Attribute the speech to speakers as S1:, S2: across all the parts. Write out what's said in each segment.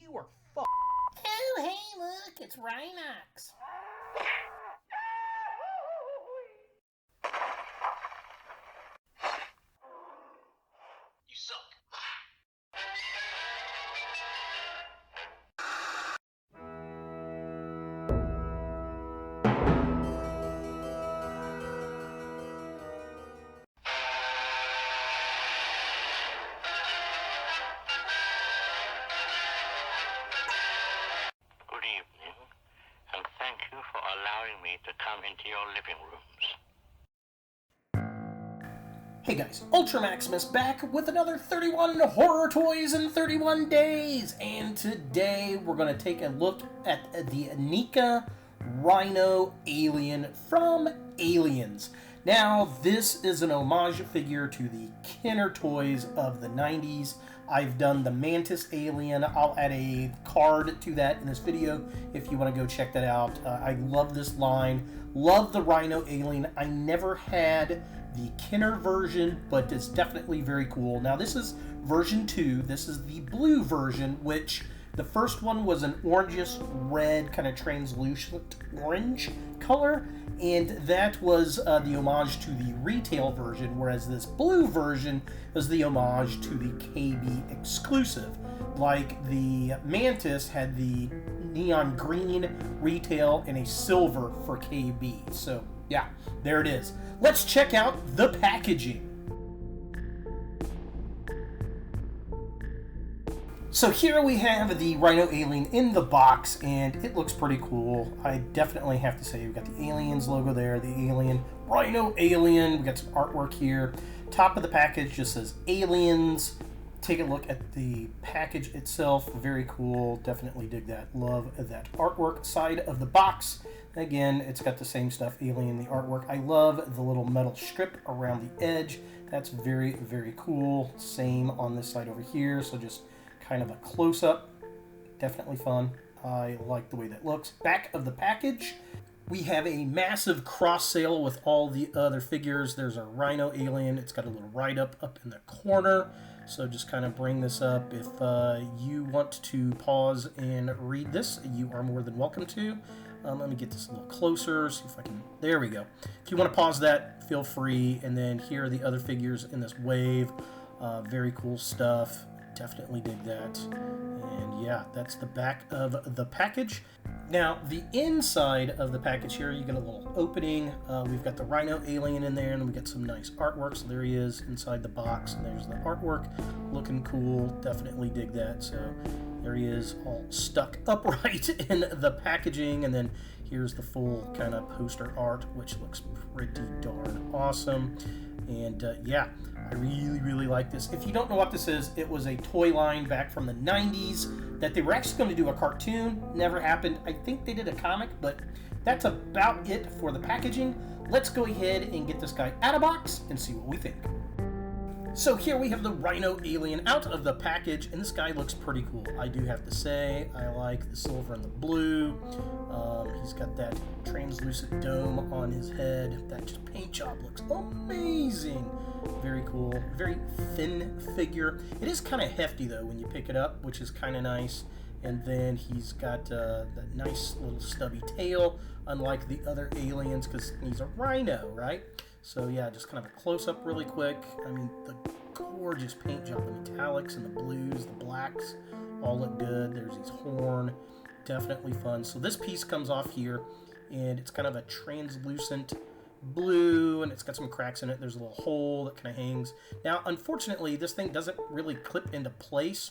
S1: You are fucked.
S2: Oh, hey, look, it's Rhinox.
S1: You suck.
S3: Good evening, and thank you for allowing me to come into your living rooms.
S2: Hey guys, Ultra Maximus back with another 31 horror toys in 31 days, and today we're going to take a look at the NECA Rhino Alien from Aliens. Now, this is an homage figure to the Kenner toys of the 90s. I've done the Mantis Alien. I'll add a card to that in this video if you want to go check that out. I love this line. Love the Rhino Alien. I never had the Kenner version, but it's definitely very cool. Now, this is version 2. This is the blue version, which the first one was an orangish red, kind of translucent orange color, and that was the homage to the retail version, whereas this blue version was the homage to the KB exclusive. Like the Mantis had the neon green retail and a silver for KB. So yeah, there it is. Let's check out the packaging. So here we have the Rhino Alien in the box, and it looks pretty cool. I definitely have to say, we've got the Aliens logo there, the Alien, Rhino Alien. We got some artwork here. Top of the package just says Aliens. Take a look at the package itself. Very cool. Definitely dig that. Love that artwork. Side of the box. Again, it's got the same stuff, Alien, the artwork. I love the little metal strip around the edge. That's very, very cool. Same on this side over here. So just kind of a close-up. Definitely fun. I like the way that looks. Back of the package, we have a massive cross sale with all the other figures. There's a Rhino Alien. It's got a little write-up up in the corner. So just kind of bring this up. If you want to pause and read this, you are more than welcome to. Let me get this a little closer, see if I can. There we go. If you want to pause that, feel free. And then here are the other figures in this wave. Very cool stuff. Definitely dig that. And yeah, that's the back of the package. Now, the inside of the package here, you get a little opening. We've got the Rhino Alien in there, and we get some nice artwork. So there he is inside the box, and there's the artwork. Looking cool. Definitely dig that. So there he is, all stuck upright in the packaging. And then here's the full kind of poster art, which looks pretty darn awesome. And yeah, I really, really like this. If you don't know what this is, it was a toy line back from the 90s that they were actually going to do a cartoon. Never happened. I think they did a comic, but that's about it for the packaging. Let's go ahead and get this guy out of box and see what we think. So here we have the Rhino Alien out of the package, and this guy looks pretty cool. I do have to say, I like the silver and the blue. He's got that translucent dome on his head. That just paint job looks amazing. Very cool. Very thin figure. It is kind of hefty, though, when you pick it up, which is kind of nice. And then he's got that nice little stubby tail, unlike the other aliens, because he's a rhino, right? So yeah, just kind of a close-up really quick. I mean, the gorgeous paint job, the metallics and the blues, the blacks, all look good. There's his horn, definitely fun. So this piece comes off here, and it's kind of a translucent blue, and it's got some cracks in it. There's a little hole that kind of hangs. Now, unfortunately, this thing doesn't really clip into place.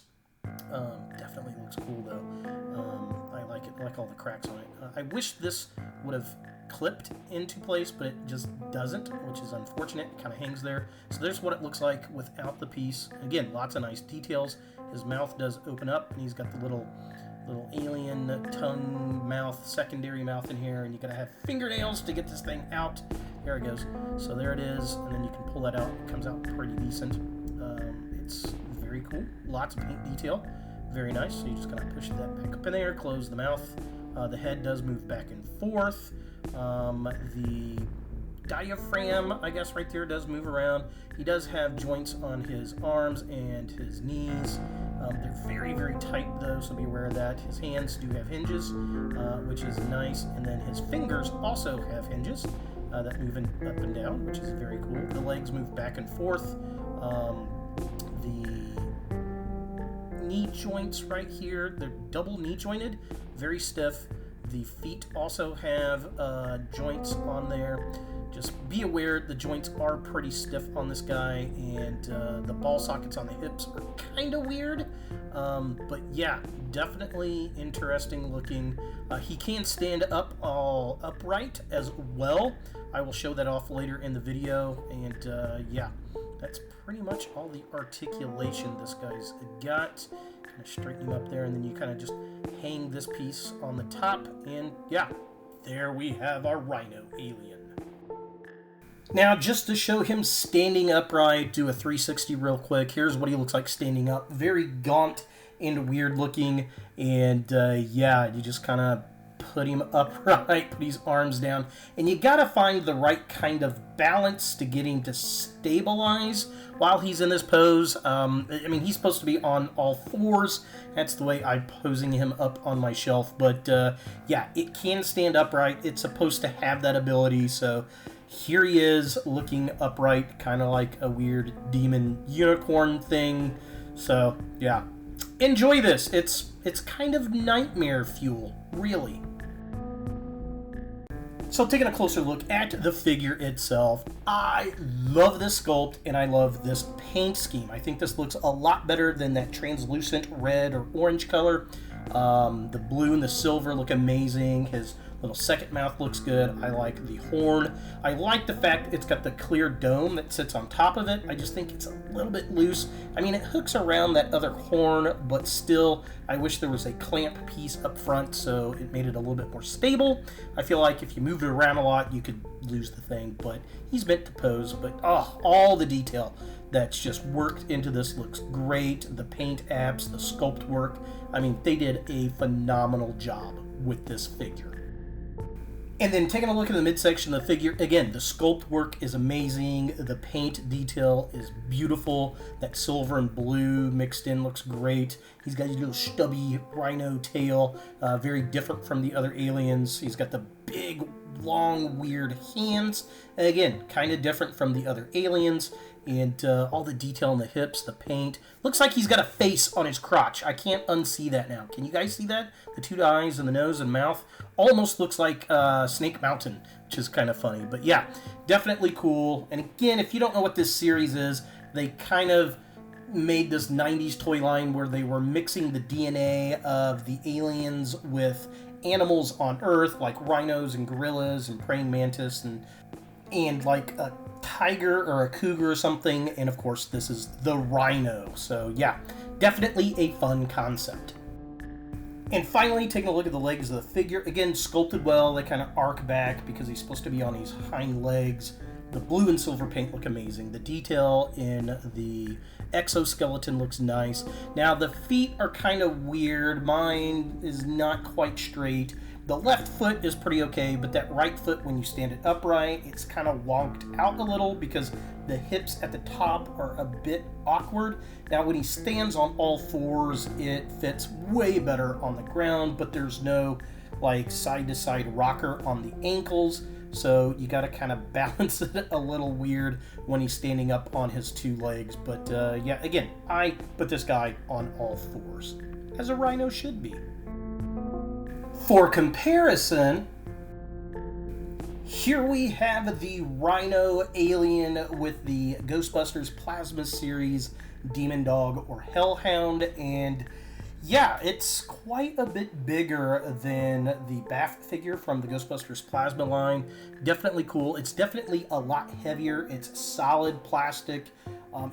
S2: Definitely looks cool, though. I like it. I like all the cracks on it. I wish this would have clipped into place, but it just doesn't, which is unfortunate. It kind of hangs there. So there's what it looks like without the piece. Again, lots of nice details. His mouth does open up, and he's got the little alien tongue mouth, secondary mouth in here, and you gotta have fingernails to get this thing out. There it goes. So there it is, and then you can pull that out. It comes out pretty decent. It's very cool. Lots of paint detail. Very nice. So you just gotta push that back up in there, close the mouth. The head does move back and forth. The diaphragm, I guess, right there does move around. He does have joints on his arms and his knees, They're very, very tight though, so be aware of that. His hands do have hinges, which is nice, and then his fingers also have hinges that move up and down, which is very cool. The legs move back and forth. The knee joints right here, they're double knee jointed, very stiff. The feet also have joints on there. Just be aware the joints are pretty stiff on this guy, and the ball sockets on the hips are kind of weird. But yeah, definitely interesting looking. He can stand up all upright as well. I will show that off later in the video, and yeah, that's pretty much all the articulation this guy's got. Kind of straighten him up there, and then you kind of just hang this piece on the top, and yeah, there we have our Rhino Alien. Now, just to show him standing upright, do a 360 real quick. Here's what he looks like standing up. Very gaunt and weird looking, and yeah, you just kind of put him upright, put his arms down, and you gotta find the right kind of balance to get him to stabilize while he's in this pose. I mean, he's supposed to be on all fours. That's the way I'm posing him up on my shelf, but yeah, it can stand upright. It's supposed to have that ability, so here he is looking upright, kind of like a weird demon unicorn thing. So yeah, enjoy this. It's kind of nightmare fuel, really. So taking a closer look at the figure itself, I love this sculpt and I love this paint scheme. I think this looks a lot better than that translucent red or orange color. The blue and the silver look amazing. His little second mouth looks good. I like the horn. I like the fact it's got the clear dome that sits on top of it. I just think it's a little bit loose. I mean, it hooks around that other horn, but still, I wish there was a clamp piece up front so it made it a little bit more stable. I feel like if you moved it around a lot, you could lose the thing, but he's meant to pose. But oh, all the detail that's just worked into this looks great. The paint apps, the sculpt work. I mean, they did a phenomenal job with this figure. And then taking a look at the midsection of the figure, again, the sculpt work is amazing. The paint detail is beautiful. That silver and blue mixed in looks great. He's got his little stubby rhino tail, very different from the other aliens. He's got the big, long, weird hands. And again, kind of different from the other aliens. And all the detail on the hips, the paint. Looks like he's got a face on his crotch. I can't unsee that now. Can you guys see that? The two eyes and the nose and mouth. Almost looks like Snake Mountain, which is kind of funny. But yeah, definitely cool. And again, if you don't know what this series is, they kind of made this 90s toy line where they were mixing the DNA of the aliens with animals on Earth, like rhinos and gorillas and praying mantis and like a tiger or a cougar or something. And of course, this is the rhino. So yeah, definitely a fun concept. And finally, taking a look at the legs of the figure. Again, sculpted well. They kind of arc back because he's supposed to be on his hind legs. The blue and silver paint look amazing. The detail in the exoskeleton looks nice. Now, the feet are kind of weird. Mine is not quite straight. The left foot is pretty okay, but that right foot, when you stand it upright, it's kind of wonked out a little because the hips at the top are a bit awkward. Now, when he stands on all fours, it fits way better on the ground, but there's no like side-to-side rocker on the ankles, so you got to kind of balance it a little weird when he's standing up on his two legs. But yeah, again, I put this guy on all fours, as a rhino should be. For comparison, here we have the Rhino Alien with the Ghostbusters Plasma Series Demon Dog or Hellhound, and yeah, it's quite a bit bigger than the Bath figure from the Ghostbusters Plasma line. Definitely cool. It's definitely a lot heavier. It's solid plastic.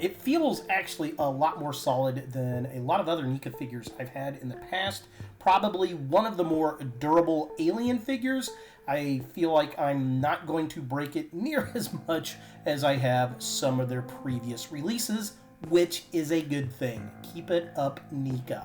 S2: It feels actually a lot more solid than a lot of other NECA figures I've had in the past. Probably one of the more durable alien figures. I feel like I'm not going to break it near as much as I have some of their previous releases, which is a good thing. Keep it up, NECA.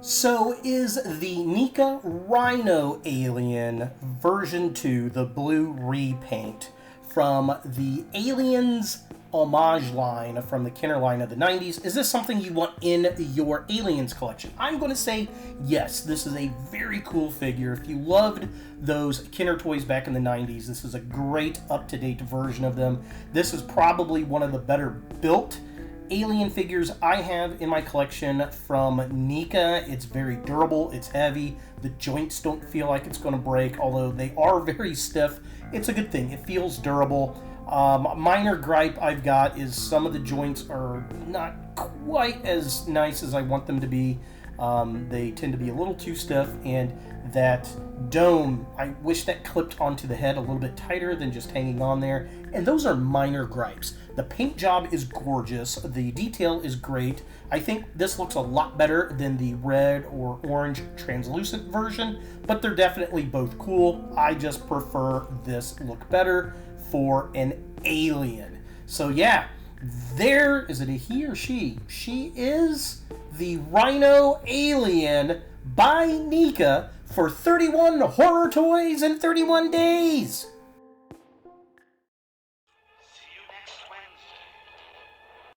S2: So is the NECA Rhino Alien version 2, the blue repaint, from the Aliens homage line from the Kenner line of the 90s. Is this something you want in your Aliens collection? I'm going to say yes. This is a very cool figure. If you loved those Kenner toys back in the 90s, this is a great up-to-date version of them. This is probably one of the better built Alien figures I have in my collection from NECA. It's very durable, it's heavy, the joints don't feel like it's going to break, although they are very stiff. It's a good thing, it feels durable. Minor gripe I've got is some of the joints are not quite as nice as I want them to be. They tend to be a little too stiff, and that dome, I wish that clipped onto the head a little bit tighter than just hanging on there. And those are minor gripes. The paint job is gorgeous. The detail is great. I think this looks a lot better than the red or orange translucent version, but they're definitely both cool. I just prefer this look better for an Alien. So yeah, there, is it a he or she? She is the Rhino Alien by NECA for 31 horror toys in 31 days.
S1: See you next Wednesday.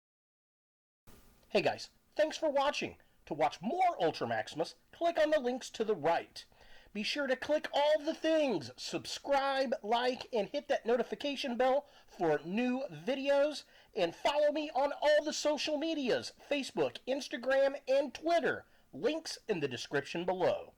S2: Hey guys, thanks for watching. To watch more Ultra Maximus, click on the links to the right. Be sure to click all the things, subscribe, like, and hit that notification bell for new videos, and follow me on all the social medias, Facebook, Instagram, and Twitter. Links in the description below.